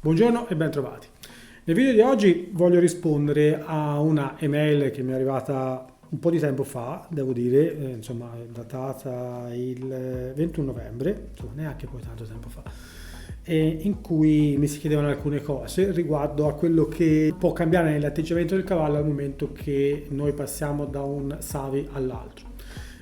Buongiorno e bentrovati. Nel video di oggi voglio rispondere a una email che mi è arrivata un po' di tempo fa, devo dire, insomma, è datata il 21 novembre, insomma, neanche poi tanto tempo fa, in cui mi si chiedevano alcune cose riguardo a quello che può cambiare nell'atteggiamento del cavallo al momento che noi passiamo da un savi all'altro.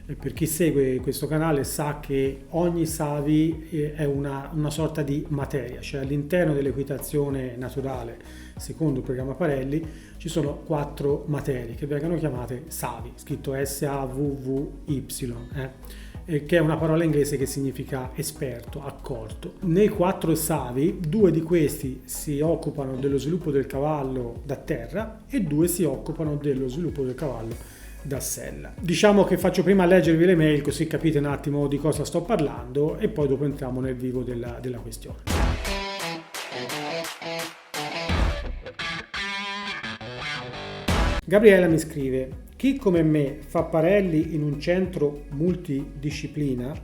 Per chi segue questo canale sa che ogni savi è una sorta di materia, cioè all'interno dell'equitazione naturale, secondo il programma Parelli, ci sono 4 materie che vengono chiamate savi, scritto S-A-V-V-Y, che è una parola inglese che significa esperto, accorto. Nei 4 savi, 2 di questi si occupano dello sviluppo del cavallo da terra e 2 si occupano dello sviluppo del cavallo da sella. Diciamo che faccio prima leggervi le mail così capite un attimo di cosa sto parlando e poi dopo entriamo nel vivo della questione. Gabriella mi scrive: chi come me fa Parelli in un centro multidisciplina,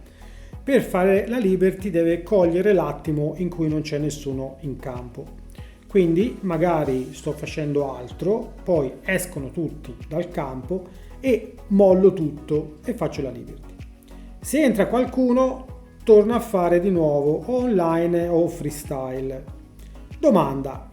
per fare la Liberty deve cogliere l'attimo in cui non c'è nessuno in campo. Quindi magari sto facendo altro, poi escono tutti dal campo e mollo tutto e faccio la Liberty. Se entra qualcuno, torno a fare di nuovo o online o freestyle. Domanda: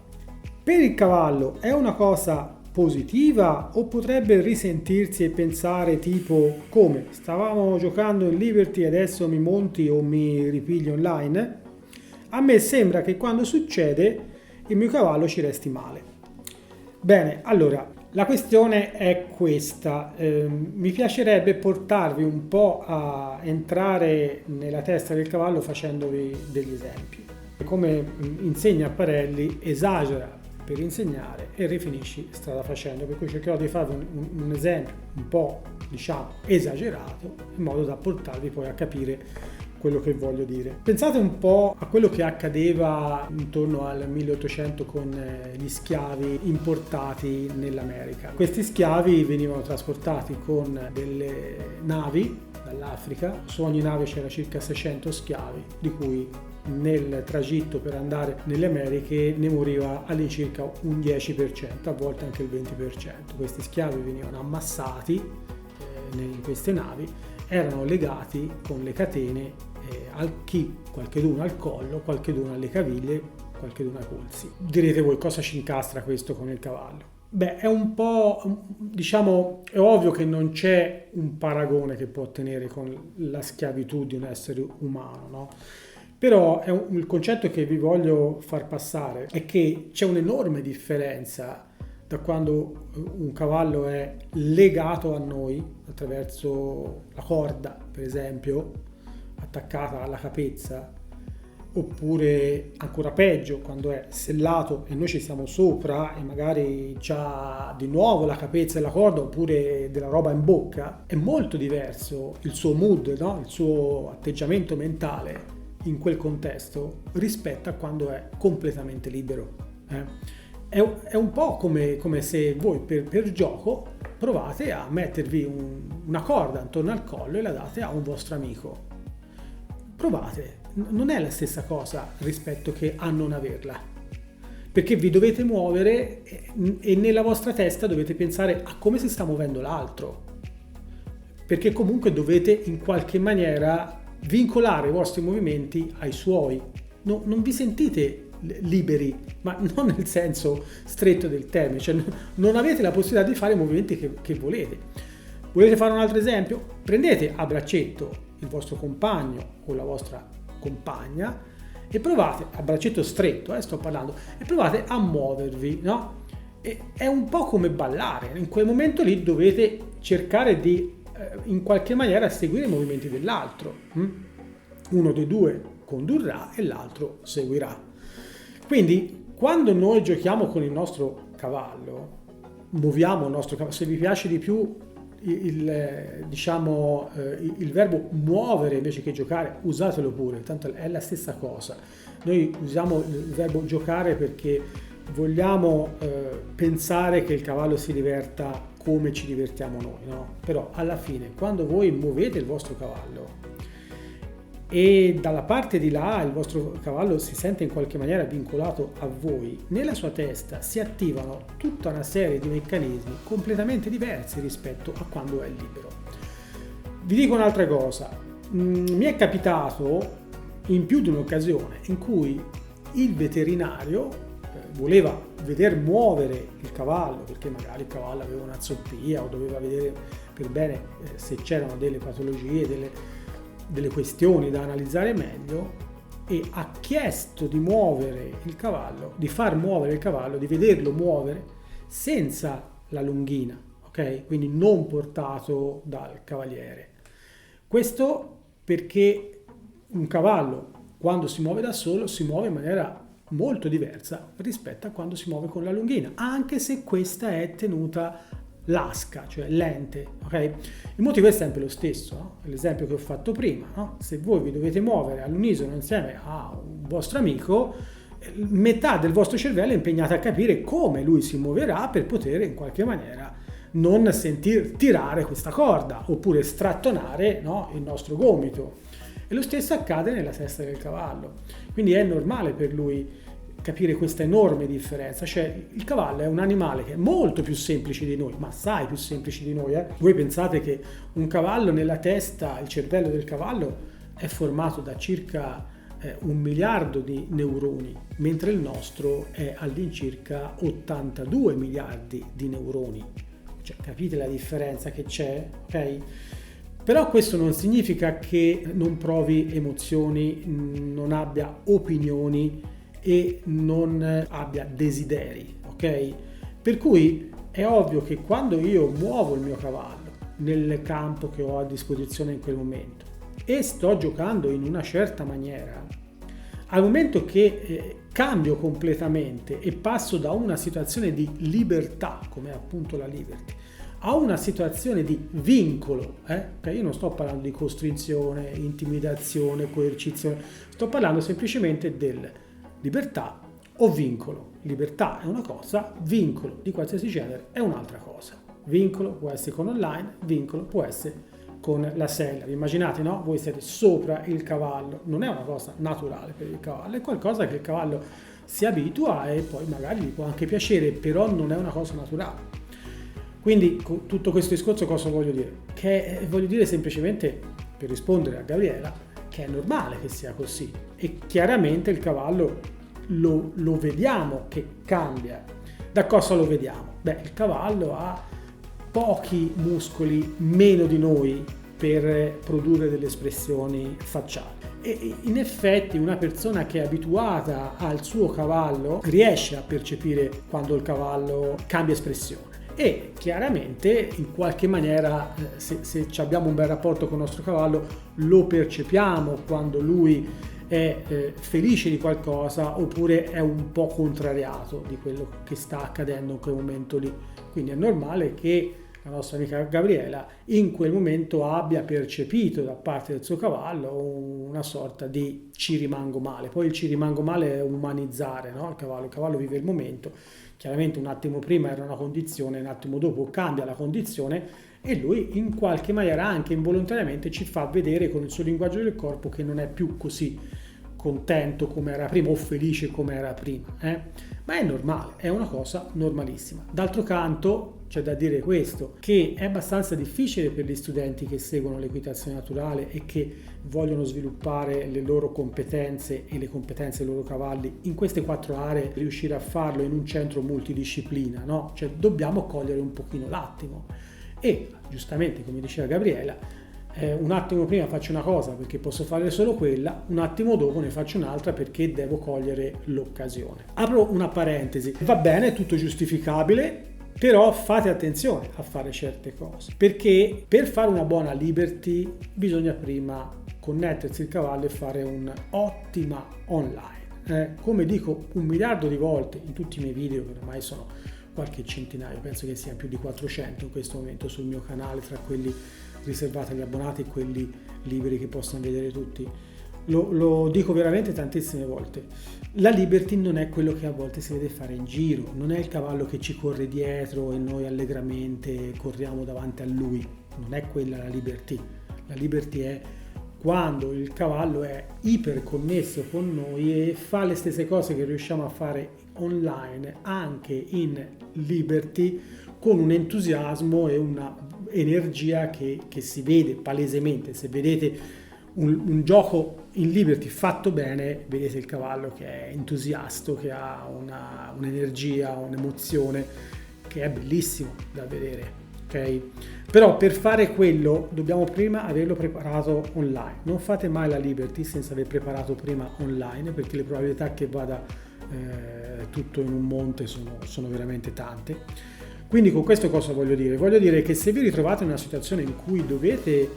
per il cavallo è una cosa positiva o potrebbe risentirsi e pensare tipo come stavamo giocando in Liberty e adesso mi monti o mi ripigli online? A me sembra che quando succede il mio cavallo ci resti male. Bene, allora la questione è questa. Mi piacerebbe portarvi un po' a entrare nella testa del cavallo facendovi degli esempi. Come insegna Parelli, esagera per insegnare e rifinisci strada facendo, per cui cercherò di farvi un esempio un po' esagerato in modo da portarvi poi a capire quello che voglio dire. Pensate un po' a quello che accadeva intorno al 1800 con gli schiavi importati nell'America. Questi schiavi venivano trasportati con delle navi dall'Africa. Su ogni nave c'era circa 600 schiavi, di cui nel tragitto per andare nelle Americhe ne moriva all'incirca un 10%, a volte anche il 20%. Questi schiavi venivano ammassati in queste navi, erano legati con le catene qualcheduno al collo, qualcheduno alle caviglie, qualcheduno ai polsi. Direte voi, cosa ci incastra questo con il cavallo? Beh, è un po', è ovvio che non c'è un paragone che può ottenere con la schiavitù di un essere umano, no? Però il concetto che vi voglio far passare è che c'è un'enorme differenza da quando un cavallo è legato a noi attraverso la corda, per esempio, attaccata alla capezza, oppure ancora peggio quando è sellato e noi ci siamo sopra e magari c'ha di nuovo la capezza e la corda oppure della roba in bocca. È molto diverso il suo mood, no? Il suo atteggiamento mentale in quel contesto rispetto a quando è completamente libero. È un po' come se voi per gioco provate a mettervi una corda intorno al collo e la date a un vostro amico. Provate, non è la stessa cosa rispetto che a non averla, perché vi dovete muovere e nella vostra testa dovete pensare a come si sta muovendo l'altro, perché comunque dovete in qualche maniera vincolare i vostri movimenti ai suoi. Non vi sentite liberi, ma non nel senso stretto del termine, cioè non avete la possibilità di fare i movimenti che volete. Volete fare un altro esempio? Prendete a braccetto il vostro compagno o la vostra compagna e provate, a braccetto stretto sto parlando, e provate a muovervi, no? È un po' come ballare, in quel momento lì dovete cercare di in qualche maniera seguire i movimenti dell'altro. Uno dei due condurrà e l'altro seguirà. Quindi quando noi giochiamo con il nostro cavallo, muoviamo il nostro cavallo, se vi piace di più il verbo muovere invece che giocare, usatelo pure, tanto è la stessa cosa. Noi usiamo il verbo giocare perché vogliamo pensare che il cavallo si diverta come ci divertiamo noi, no? Però alla fine, quando voi muovete il vostro cavallo, e dalla parte di là il vostro cavallo si sente in qualche maniera vincolato a voi, nella sua testa si attivano tutta una serie di meccanismi completamente diversi rispetto a quando è libero. Vi dico un'altra cosa, mi è capitato in più di un'occasione in cui il veterinario voleva veder muovere il cavallo, perché magari il cavallo aveva una zoppia o doveva vedere per bene se c'erano delle patologie, delle questioni da analizzare meglio, e ha chiesto di muovere il cavallo, di far muovere il cavallo, di vederlo muovere senza la lunghina, ok? Quindi non portato dal cavaliere. Questo perché un cavallo, quando si muove da solo, si muove in maniera molto diversa rispetto a quando si muove con la lunghina, anche se questa è tenuta lasca, cioè lente, ok? Il motivo è sempre lo stesso, no? L'esempio che ho fatto prima, no? Se voi vi dovete muovere all'unisono insieme a un vostro amico, metà del vostro cervello è impegnata a capire come lui si muoverà per poter in qualche maniera non sentir tirare questa corda oppure strattonare, no, il nostro gomito. E lo stesso accade nella testa del cavallo, quindi è normale per lui capire questa enorme differenza. Cioè il cavallo è un animale che è molto più semplice di noi, ma assai più semplice di noi. Voi pensate che un cavallo nella testa, il cervello del cavallo è formato da circa 1 miliardo di neuroni, mentre il nostro è all'incirca 82 miliardi di neuroni. Cioè, capite la differenza che c'è? Ok? Però questo non significa che non provi emozioni, non abbia opinioni e non abbia desideri, ok? Per cui è ovvio che quando io muovo il mio cavallo nel campo che ho a disposizione in quel momento e sto giocando in una certa maniera, al momento che cambio completamente e passo da una situazione di libertà, come è appunto la liberty, a una situazione di vincolo, che io non sto parlando di costrizione, intimidazione, coercizione, sto parlando semplicemente del libertà o vincolo. Libertà è una cosa, vincolo di qualsiasi genere è un'altra cosa. Vincolo può essere con online, vincolo può essere con la sella. Vi immaginate, no? Voi siete sopra il cavallo, non è una cosa naturale per il cavallo, è qualcosa che il cavallo si abitua e poi magari gli può anche piacere, però non è una cosa naturale. Quindi con tutto questo discorso cosa voglio dire? Che voglio dire semplicemente, per rispondere a Gabriela, che è normale che sia così e chiaramente il cavallo lo vediamo che cambia. Da cosa lo vediamo? Beh, il cavallo ha pochi muscoli meno di noi per produrre delle espressioni facciali. E in effetti una persona che è abituata al suo cavallo riesce a percepire quando il cavallo cambia espressione. E chiaramente in qualche maniera se abbiamo un bel rapporto con il nostro cavallo lo percepiamo quando lui è felice di qualcosa oppure è un po' contrariato di quello che sta accadendo in quel momento lì. Quindi è normale che la nostra amica Gabriela in quel momento abbia percepito da parte del suo cavallo una sorta di ci rimango male. Poi il ci rimango male è umanizzare, no? Il cavallo vive il momento. Chiaramente un attimo prima era una condizione, un attimo dopo cambia la condizione e lui in qualche maniera anche involontariamente ci fa vedere con il suo linguaggio del corpo che non è più così contento come era prima o felice come era prima. Ma è normale, è una cosa normalissima. D'altro canto c'è da dire questo, che è abbastanza difficile per gli studenti che seguono l'equitazione naturale e che vogliono sviluppare le loro competenze e le competenze dei loro cavalli in queste 4 aree, riuscire a farlo in un centro multidisciplina, no? Cioè dobbiamo cogliere un pochino l'attimo e giustamente come diceva Gabriela, un attimo prima faccio una cosa perché posso fare solo quella, un attimo dopo ne faccio un'altra perché devo cogliere l'occasione. Apro una parentesi, va bene, tutto giustificabile, però fate attenzione a fare certe cose, perché per fare una buona liberty bisogna prima connettersi il cavallo e fare un'ottima online. Come dico 1 miliardo di volte in tutti i miei video, che ormai sono qualche centinaio, penso che siano più di 400 in questo momento sul mio canale, tra quelli riservati agli abbonati e quelli liberi che possono vedere tutti. Lo dico veramente tantissime volte. La liberty non è quello che a volte si vede fare in giro, non è il cavallo che ci corre dietro e noi allegramente corriamo davanti a lui, non è quella la liberty. La liberty è quando il cavallo è iperconnesso con noi e fa le stesse cose che riusciamo a fare online anche in liberty, con un entusiasmo e una energia che si vede palesemente. Se vedete un gioco in liberty fatto bene, vedete il cavallo che è entusiasta, che ha un'energia, un'emozione che è bellissimo da vedere, ok? Però per fare quello dobbiamo prima averlo preparato online. Non fate mai la liberty senza aver preparato prima online, perché le probabilità che vada tutto in un monte sono veramente tante. Quindi con questo cosa voglio dire? Voglio dire che se vi ritrovate in una situazione in cui dovete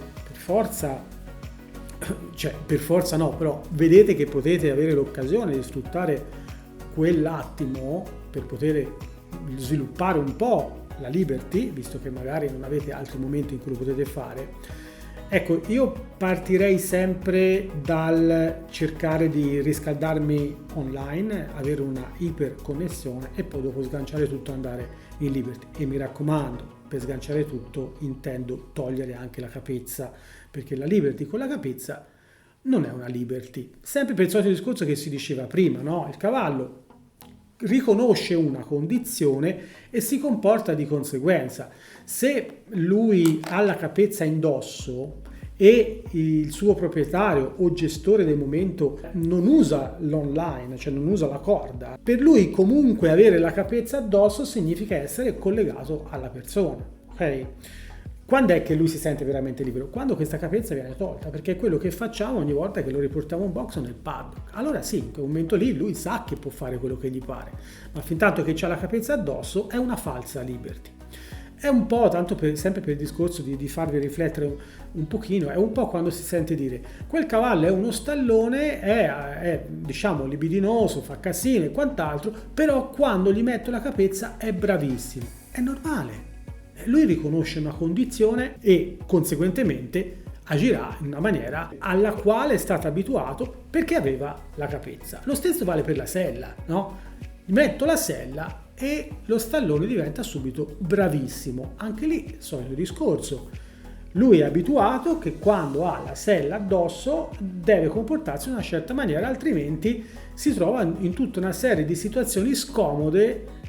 per forza no, però vedete che potete avere l'occasione di sfruttare quell'attimo per poter sviluppare un po' la liberty, visto che magari non avete altri momenti in cui lo potete fare, ecco, io partirei sempre dal cercare di riscaldarmi online, avere una iperconnessione e poi dopo sganciare tutto e andare in liberty. E mi raccomando, per sganciare tutto intendo togliere anche la capezza, perché la liberty con la capezza non è una liberty. Sempre per il solito discorso che si diceva prima, no? Il cavallo riconosce una condizione e si comporta di conseguenza. Se lui ha la capezza indosso e il suo proprietario o gestore del momento non usa l'online, cioè non usa la corda, per lui comunque avere la capezza addosso significa essere collegato alla persona, ok? Quando è che lui si sente veramente libero? Quando questa capezza viene tolta, perché è quello che facciamo ogni volta che lo riportiamo in box o nel paddock. Allora sì, in quel momento lì lui sa che può fare quello che gli pare, ma fin tanto che c'ha la capezza addosso è una falsa liberty. È un po', tanto sempre per il discorso di farvi riflettere un pochino, è un po' quando si sente dire quel cavallo è uno stallone, è diciamo libidinoso, fa casino e quant'altro, però quando gli metto la capezza è bravissimo. È normale. Lui riconosce una condizione e conseguentemente agirà in una maniera alla quale è stato abituato perché aveva la capezza. Lo stesso vale per la sella, no? Metto la sella e lo stallone diventa subito bravissimo. Anche lì, solito discorso. Lui è abituato che quando ha la sella addosso deve comportarsi in una certa maniera, altrimenti si trova in tutta una serie di situazioni scomode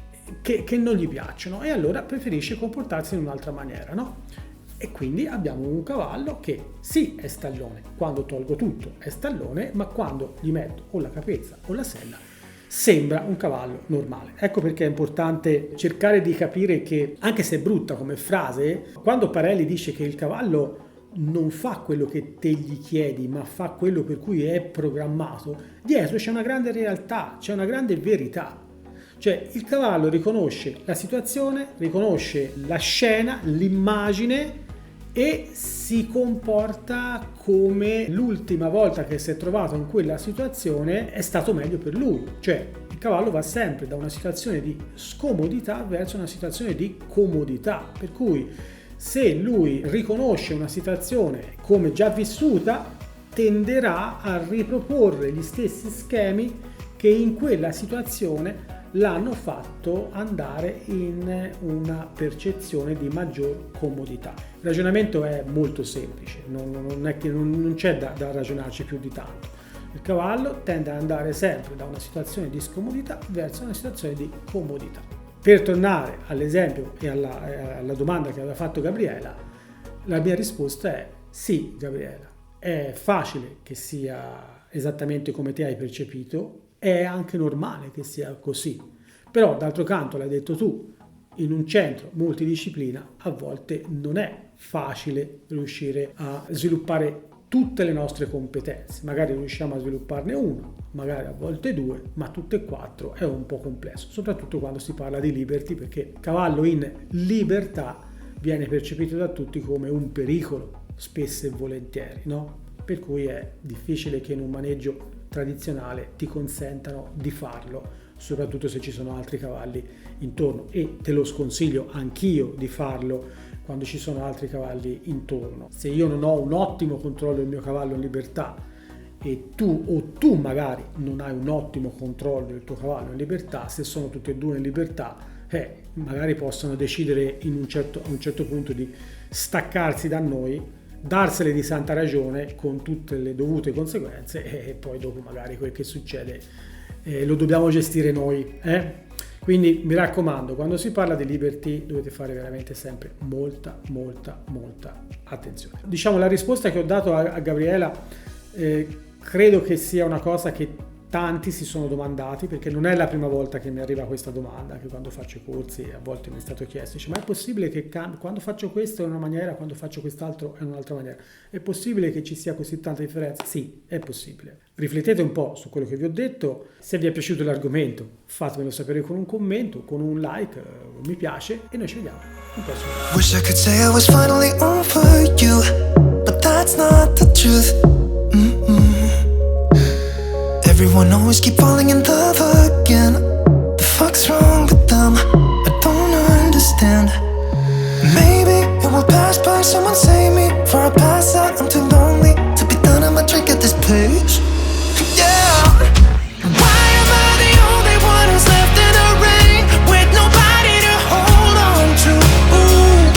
che non gli piacciono e allora preferisce comportarsi in un'altra maniera, no? E quindi abbiamo un cavallo che sì è stallone, quando tolgo tutto è stallone, ma quando gli metto o la capezza o la sella sembra un cavallo normale. Ecco perché è importante cercare di capire che, anche se è brutta come frase, quando Parelli dice che il cavallo non fa quello che te gli chiedi, ma fa quello per cui è programmato, dietro c'è una grande realtà, c'è una grande verità. Cioè il cavallo riconosce la situazione, riconosce la scena, l'immagine e si comporta come l'ultima volta che si è trovato in quella situazione è stato meglio per lui. Cioè il cavallo va sempre da una situazione di scomodità verso una situazione di comodità. Per cui se lui riconosce una situazione come già vissuta, tenderà a riproporre gli stessi schemi che in quella situazione l'hanno fatto andare in una percezione di maggior comodità. Il ragionamento è molto semplice, non c'è da ragionarci più di tanto. Il cavallo tende ad andare sempre da una situazione di scomodità verso una situazione di comodità. Per tornare all'esempio e alla domanda che aveva fatto Gabriela, la mia risposta è sì, Gabriela. È facile che sia esattamente come te hai percepito, è anche normale che sia così, però d'altro canto, l'hai detto tu, in un centro multidisciplina a volte non è facile riuscire a sviluppare tutte le nostre competenze, magari riusciamo a svilupparne una, magari a volte due, ma tutte e quattro è un po' complesso, soprattutto quando si parla di liberty, perché cavallo in libertà viene percepito da tutti come un pericolo, spesso e volentieri, no? Per cui è difficile che in un maneggio tradizionale ti consentano di farlo, soprattutto se ci sono altri cavalli intorno, e te lo sconsiglio anch'io di farlo quando ci sono altri cavalli intorno. Se io non ho un ottimo controllo del mio cavallo in libertà e tu magari non hai un ottimo controllo del tuo cavallo in libertà, se sono tutti e due in libertà, magari possono decidere a un certo punto di staccarsi da noi darsele di santa ragione con tutte le dovute conseguenze, e poi dopo magari quel che succede lo dobbiamo gestire noi. Quindi mi raccomando, quando si parla di liberty dovete fare veramente sempre molta attenzione. Diciamo, la risposta che ho dato a Gabriela credo che sia una cosa che tanti si sono domandati, perché non è la prima volta che mi arriva questa domanda, che quando faccio i corsi a volte mi è stato chiesto, dice, ma è possibile che quando faccio questo è in una maniera, quando faccio quest'altro è in un'altra maniera? È possibile che ci sia così tanta differenza? Sì, è possibile. Riflettete un po' su quello che vi ho detto, se vi è piaciuto l'argomento fatemelo sapere con un commento, con un like, un mi piace, e noi ci vediamo in prossimo video. Wish I could say I was finally over you, but that's not the truth. Everyone always keep falling in love again. The fuck's wrong with them? I don't understand. Maybe it will pass by, someone save me for a past.